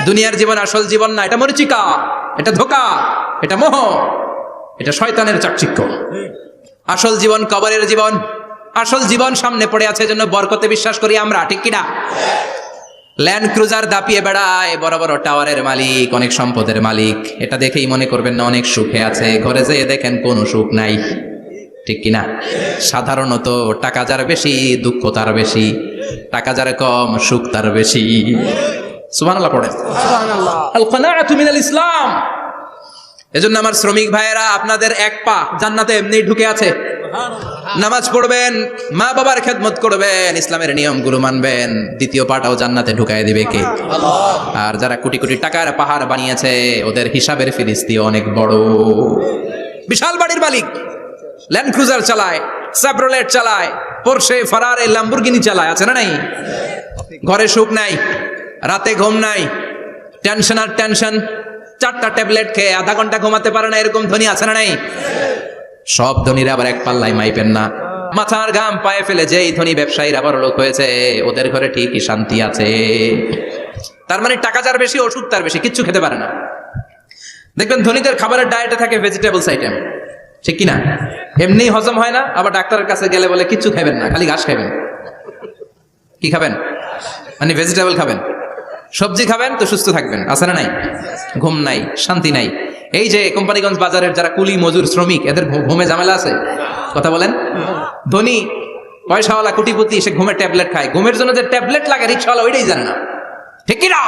দুনিয়ার জীবন আসল জীবন না, এটা মরিচিকা, এটা ধোঁকা, এটা মোহ, এটা শয়তানের চাকচিক্য। আসল জীবন কবরের জীবন, আসল জীবন সামনে পড়ে আছে, জন্য বরকতে বিশ্বাস করি আমরা, ঠিক কিনা? ল্যান্ড ক্রুজার দাপিয়ে বেড়ায়, বড় বড় টাওয়ারের মালিক, অনেক সম্পদের মালিক, এটা দেখেই মনে করবেন না অনেক সুখে আছে, ঘরে যেয়ে দেখেন কোনো সুখ নাই, ঠিক কিনা? সাধারণত টাকা যার বেশি দুঃখ তার বেশি, টাকা যার কম সুখ তার বেশি। সুবহানাল্লাহ পড়ে। আল কানাআতু মিনাল ইসলাম। এজন্য আমার শ্রমিক ভাইয়েরা, আপনাদের এক পা জান্নাতে এমনি ঢুকে আছে। নামাজ পড়বেন, মা বাবার খেদমত করবেন, ইসলামের নিয়মগুলো মানবেন, দ্বিতীয় পাটাও জান্নাতে ঢুকায় দিবে কে? আর যারা কোটি কোটি টাকার পাহাড় বানিয়েছে, ওদের হিসাবের ফিরিস্তি অনেক বড়। বিশাল বাড়ির মালিক, ল্যান্ড ক্রুজার চালায়, স্যাব্রোলেট চালায়, পোরশে, ফারারে, ল্যাম্বরগিনি চালায়, আছে না নাই? ঘরে সুখ নাই, রাতে ঘুম নাই, টেনশন আর টেনশন, 4টা ট্যাবলেট খেয়ে আধা ঘন্টা ঘুমাতে পারে না, এরকম ধনী আছে না নাই? সব ধনীরা আবার এক পাল্লায় মাইপেন না। মাথার ঘাম পায়ে ফেলে যেই ধনী ব্যবসায়ীরা বড় লোক হয়েছে, ওদের ঘরে ঠিকই শান্তি আছে। তার মানে টাকা যার বেশি, ওষুধ তার বেশি, কিচ্ছু খেতে পারে না। দেখবেন ধনীদের খাবারের ডায়েটে থাকে ভেজিটেবলস আইটেম, ঠিক কিনা? এমনি হজম হয় না, আবার ডাক্তারের কাছে গেলে বলে কিচ্ছু খাবেন না, খালি ঘাস খাবেন। কি খাবেন? মানে ভেজিটেবল খাবেন, সবজি খাবেন তো সুস্থ থাকবেন, আছে না নাই? ঘুম নাই, শান্তি নাই। এই যে কোম্পানিগঞ্জ বাজারের যারা কুলি মজুর শ্রমিক, এদের ঘুমে ঝামেলা আছে? কথা বলেন। ধনী পয়সাওয়ালা কোটিপতি, সে ঘুমের ট্যাবলেট খায়, ঘুমের জন্য যে ট্যাবলেট লাগে রিক্সাওয়ালা ওইটাই জানে না, ঠিক কিনা?